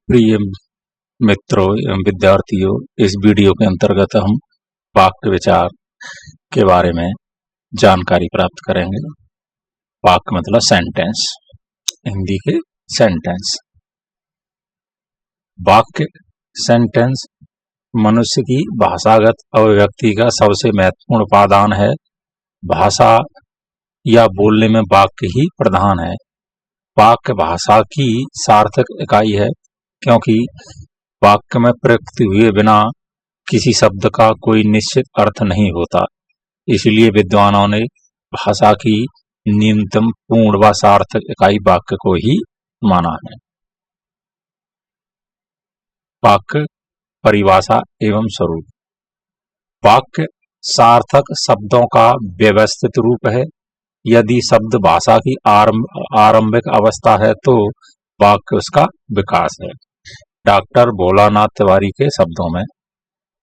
प्रिय मित्रों एवं विद्यार्थियों, इस वीडियो के अंतर्गत हम वाक्य विचार के बारे में जानकारी प्राप्त करेंगे। वाक्य मतलब सेंटेंस, हिंदी के सेंटेंस। वाक्य सेंटेंस मनुष्य की भाषागत अभिव्यक्ति का सबसे महत्वपूर्ण उपादान है। भाषा या बोलने में वाक्य ही प्रधान है। वाक्य भाषा की सार्थक इकाई है, क्योंकि वाक्य में प्रयुक्त हुए बिना किसी शब्द का कोई निश्चित अर्थ नहीं होता। इसलिए विद्वानों ने भाषा की न्यूनतम पूर्ण व सार्थक इकाई वाक्य को ही माना है। वाक्य परिभाषा एवं स्वरूप। वाक्य सार्थक शब्दों का व्यवस्थित रूप है। यदि शब्द भाषा की आरंभिक अवस्था है तो वाक्य उसका विकास है। डॉक्टर भोलानाथ तिवारी के शब्दों में,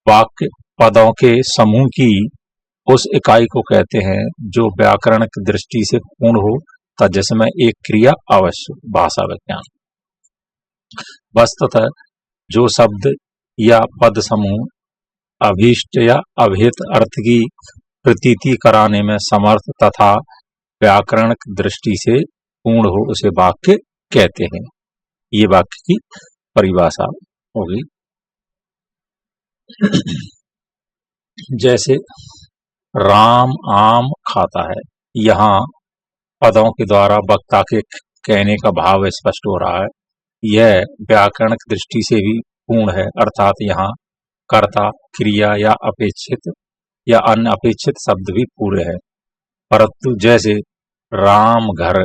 वाक्य पदों के समूह की उस इकाई को कहते हैं जो व्याकरण की दृष्टि से पूर्ण हो तथा जिसमें एक क्रिया अवश्य। भाषा विज्ञान। वस्तुतः जो शब्द या पद समूह अभीष्ट या अभिहित अर्थ की प्रतीति कराने में समर्थ तथा व्याकरण की दृष्टि से पूर्ण हो उसे वाक्य कहते हैं। ये वाक्य की परिभाषा होगी। जैसे राम आम खाता है, यहाँ पदों के द्वारा वक्ता के कहने का भाव स्पष्ट हो रहा है। यह व्याकरण की दृष्टि से भी पूर्ण है, अर्थात यहाँ कर्ता, क्रिया या अपेक्षित या अन्य अपेक्षित शब्द भी पूरे हैं। परंतु जैसे राम घर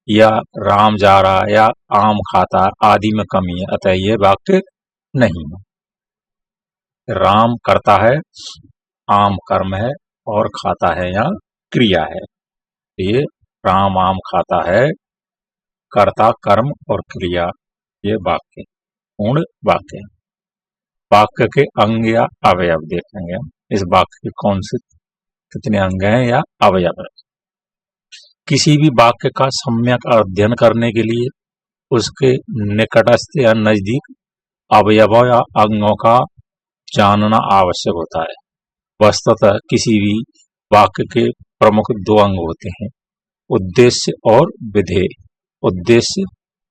या राम जा रहा या आम खाता आदि में कमी है, अतः यह वाक्य नहीं है। राम करता है, आम कर्म है और खाता है या क्रिया है। ये राम आम खाता है, कर्ता कर्म और क्रिया, ये वाक्य पूर्ण वाक्य। वाक्य के अंग या अवयव देखेंगे हम। इस वाक्य के कौन से कितने अंग हैं या अवयव है। किसी भी वाक्य का सम्यक अध्ययन करने के लिए उसके निकटस्थ या नजदीक अवयवों या अंगों का जानना आवश्यक होता है। वस्तुतः किसी भी वाक्य के प्रमुख दो अंग होते हैं, उद्देश्य और विधेय। उद्देश्य,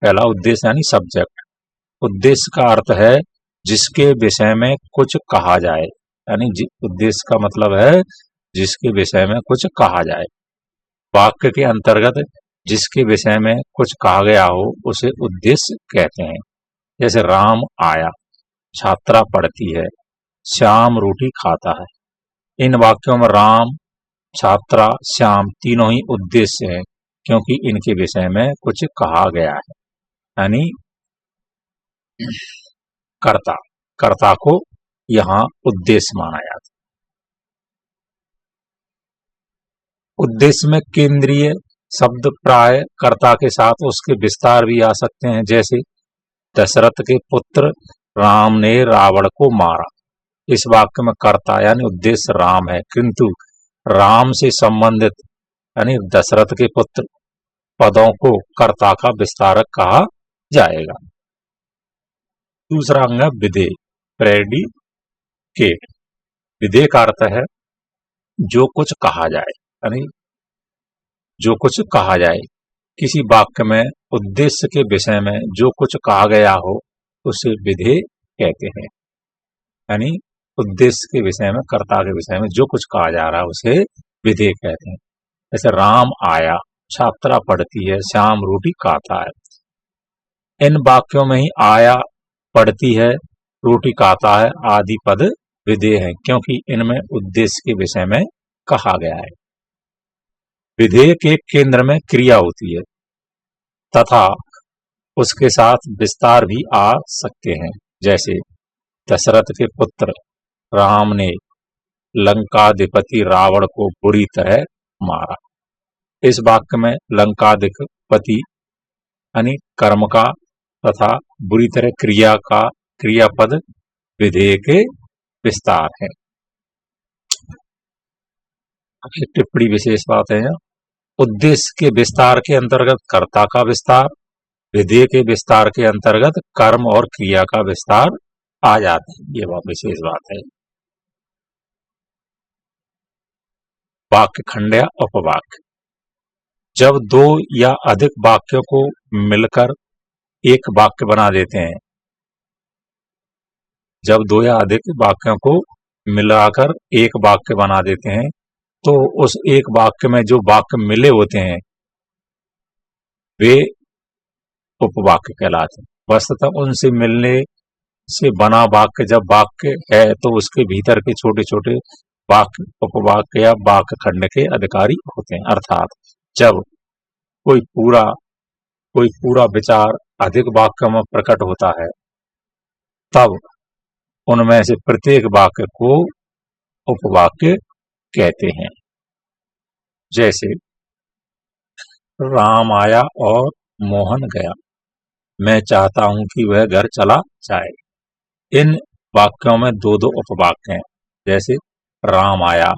पहला उद्देश्य यानी सब्जेक्ट। उद्देश्य का अर्थ है जिसके विषय में कुछ कहा जाए, यानी उद्देश्य का मतलब है जिसके विषय में कुछ कहा जाए। वाक्य के अंतर्गत जिसके विषय में कुछ कहा गया हो उसे उद्देश्य कहते हैं। जैसे राम आया, छात्रा पढ़ती है, श्याम रोटी खाता है। इन वाक्यों में राम, छात्रा, श्याम तीनों ही उद्देश्य हैं, क्योंकि इनके विषय में कुछ कहा गया है। यानी कर्ता को यहाँ उद्देश्य माना जाता है। उद्देश्य में केंद्रीय शब्द प्राय कर्ता के साथ उसके विस्तार भी आ सकते हैं। जैसे दशरथ के पुत्र राम ने रावण को मारा। इस वाक्य में कर्ता यानी उद्देश्य राम है, किंतु राम से संबंधित यानी दशरथ के पुत्र पदों को कर्ता का विस्तारक कहा जाएगा। दूसरा अंग है विधेय, प्रेडिकेट। विधेय का अर्थ है जो कुछ कहा जाए, यानी जो कुछ कहा जाए। किसी वाक्य में उद्देश्य के विषय में जो कुछ कहा गया हो उसे विधेय कहते हैं। यानी उद्देश्य के विषय में, कर्ता के विषय में जो कुछ कहा जा रहा है उसे विधेय कहते हैं। जैसे राम आया, छात्रा पढ़ती है, श्याम रोटी खाता है। इन वाक्यों में ही आया, पढ़ती है, रोटी खाता है आदि पद विधेय है, क्योंकि इनमें उद्देश्य के विषय में कहा गया है। विधेय के केंद्र में क्रिया होती है तथा उसके साथ विस्तार भी आ सकते हैं। जैसे दशरथ के पुत्र राम ने लंकाधिपति रावण को बुरी तरह मारा। इस वाक्य में लंकाधिपति यानी कर्म का तथा बुरी तरह क्रिया का क्रियापद विधेय के विस्तार है। टिप्पणी विशेष बात है। उद्देश्य के विस्तार के अंतर्गत कर्ता का विस्तार, विधेय के विस्तार के अंतर्गत कर्म और क्रिया का विस्तार आ जाता है। ये बहुत विशेष बात है। वाक्य खंड या उपवाक्य। जब दो या अधिक वाक्यों को मिलकर एक वाक्य बना देते हैं, जब दो या अधिक वाक्यों को मिलाकर एक वाक्य बना देते हैं, तो उस एक वाक्य में जो वाक्य मिले होते हैं वे उपवाक्य कहलाते हैं। वस्तुतः उनसे मिलने से बना वाक्य जब वाक्य है तो उसके भीतर के छोटे छोटे वाक्य उपवाक्य या वाक्य खंड के अधिकारी होते हैं। अर्थात जब कोई पूरा विचार अधिक वाक्यों में प्रकट होता है, तब उनमें से प्रत्येक वाक्य को उपवाक्य कहते हैं। जैसे राम आया और मोहन गया, मैं चाहता हूं कि वह घर चला जाए। इन वाक्यों में दो दो उपवाक्य हैं, जैसे राम आया,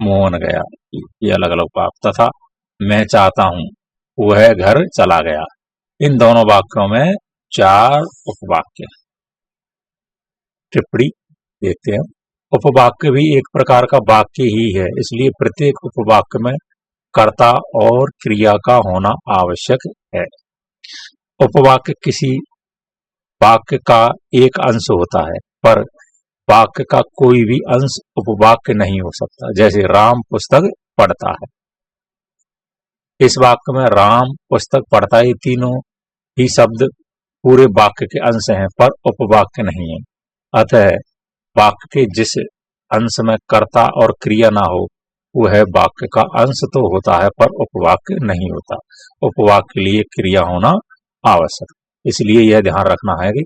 मोहन गया, ये अलग अलग वाक्य, तथा मैं चाहता हूं वह घर चला गया। इन दोनों वाक्यों में 4 उपवाक्य हैं। टिप्पणी देखते हैं। उपवाक्य भी एक प्रकार का वाक्य ही है, इसलिए प्रत्येक उपवाक्य में कर्ता और क्रिया का होना आवश्यक है। उपवाक्य किसी वाक्य का एक अंश होता है, पर वाक्य का कोई भी अंश उपवाक्य नहीं हो सकता। जैसे राम पुस्तक पढ़ता है, इस वाक्य में राम पुस्तक पढ़ता है, ये तीनों ही शब्द पूरे वाक्य के अंश हैं, पर उपवाक्य नहीं है। अतः वाक्य के जिस अंश में कर्ता और क्रिया ना हो वह वाक्य का अंश तो होता है, पर उपवाक्य नहीं होता। उपवाक्य के लिए क्रिया होना आवश्यक, इसलिए यह ध्यान रखना है कि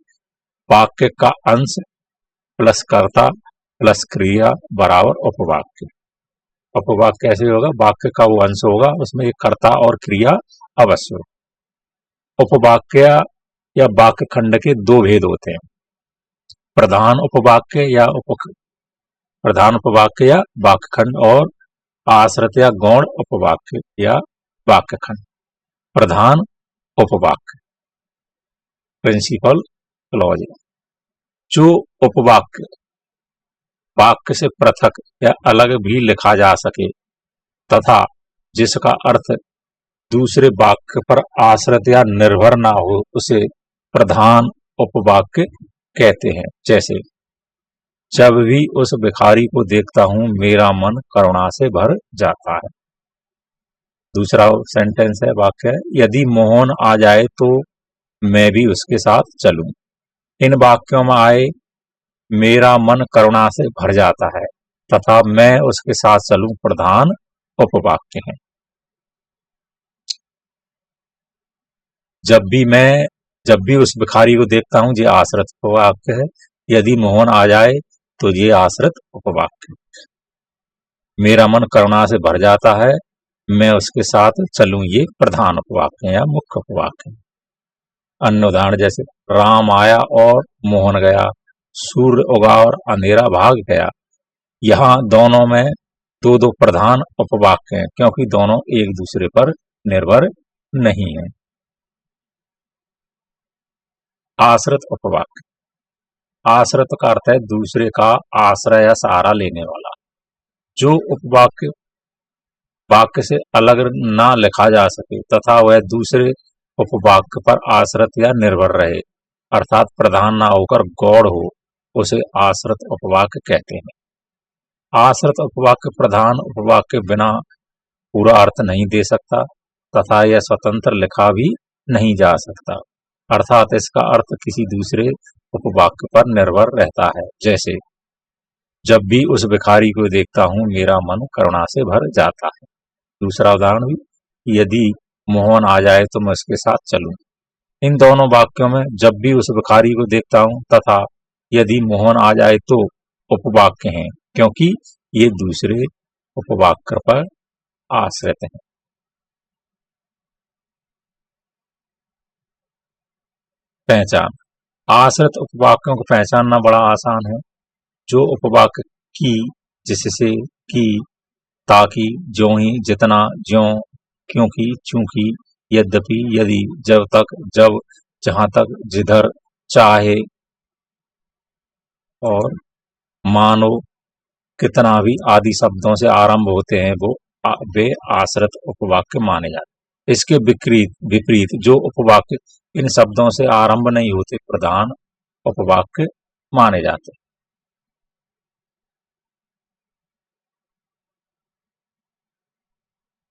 वाक्य का अंश प्लस कर्ता प्लस क्रिया बराबर उपवाक्य। उपवाक्य कैसे होगा? वाक्य का वो अंश होगा, उसमें एक कर्ता और क्रिया अवश्य हो। उपवाक्य या वाक्य खंड के दो भेद होते हैं, प्रधान उपवाक्य या वाक्य खंड, और आश्रित या गौण उपवाक्य या वाक्य खंड। प्रधान उपवाक्य, प्रिंसिपल क्लॉज, जो उपवाक्य वाक्य से पृथक या अलग भी लिखा जा सके तथा जिसका अर्थ दूसरे वाक्य पर आश्रित या निर्भर ना हो, उसे प्रधान उपवाक्य कहते हैं। जैसे जब भी उस भिखारी को देखता हूं मेरा मन करुणा से भर जाता है। दूसरा सेंटेंस है, वाक्य है, यदि मोहन आ जाए तो मैं भी उसके साथ चलूं। इन वाक्यों में आए मेरा मन करुणा से भर जाता है तथा मैं उसके साथ चलूं प्रधान उपवाक्य है। जब भी उस भिखारी को देखता हूं, ये आश्रित उपवाक्य है। यदि मोहन आ जाए तो ये आश्रित उपवाक्य। मेरा मन करुणा से भर जाता है, मैं उसके साथ चलूं, ये प्रधान उपवाक्य या मुख्य उपवाक्य। अन्य उदाहरण जैसे राम आया और मोहन गया, सूर्य उगा और अंधेरा भाग गया। यहाँ दोनों में दो दो प्रधान उपवाक्य हैं, क्योंकि दोनों एक दूसरे पर निर्भर नहीं है। आश्रित उपवाक्य। आश्रित का अर्थ है दूसरे का आश्रय या सहारा लेने वाला। जो उपवाक्य वाक्य से अलग ना लिखा जा सके तथा वह दूसरे उपवाक्य पर आश्रित या निर्भर रहे, अर्थात प्रधान ना होकर गौड़ हो, उसे आश्रित उपवाक्य कहते हैं। आश्रित उपवाक्य प्रधान उपवाक्य बिना पूरा अर्थ नहीं दे सकता तथा यह स्वतंत्र लिखा भी नहीं जा सकता, अर्थात इसका अर्थ किसी दूसरे उपवाक्य पर निर्भर रहता है। जैसे जब भी उस भिखारी को देखता हूं मेरा मन करुणा से भर जाता है। दूसरा उदाहरण भी, यदि मोहन आ जाए तो मैं उसके साथ चलूं। इन दोनों वाक्यों में जब भी उस भिखारी को देखता हूं तथा यदि मोहन आ जाए तो उपवाक्य हैं, क्योंकि ये दूसरे उपवाक्य पर आश्रित हैं। पहचान। आश्रित उपवाक्यों को पहचानना बड़ा आसान है। जो उपवाक्य की, जिससे, की, ताकि, ज्यों ही, जितना, ज्यों, क्योंकि, चूंकि, यद्यपि, यदि, जब तक, जब, जहां तक, जिधर, चाहे और मानो, कितना भी आदि शब्दों से आरंभ होते हैं वे आश्रित उपवाक्य माने जाते हैं। इसके विपरीत विपरीत जो उपवाक्य इन शब्दों से आरंभ नहीं होते प्रधान उपवाक्य माने जाते हैं।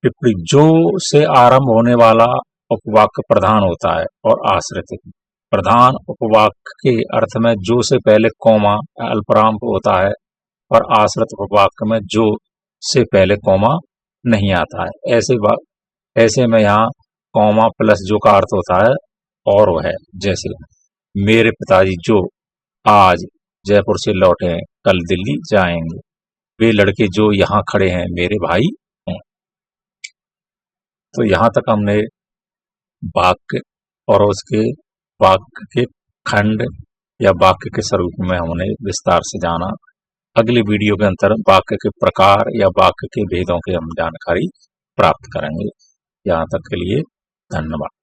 टिप्पणी, जो से आरंभ होने वाला उपवाक्य प्रधान होता है और आश्रित। प्रधान उपवाक्य के अर्थ में जो से पहले कॉमा अल्पविराम होता है और आश्रित उपवाक्य में जो से पहले कॉमा नहीं आता है। ऐसे में यहाँ कॉमा प्लस जो का अर्थ होता है और वह है, जैसे मेरे पिताजी जो आज जयपुर से लौटे हैं कल दिल्ली जाएंगे। वे लड़के जो यहाँ खड़े हैं मेरे भाई हैं। तो यहाँ तक हमने वाक्य और उसके वाक्य के खंड या वाक्य के स्वरूप में हमने विस्तार से जाना। अगले वीडियो के अंतर वाक्य के प्रकार या वाक्य के भेदों की हम जानकारी प्राप्त करेंगे। यहाँ तक के लिए धन्यवाद।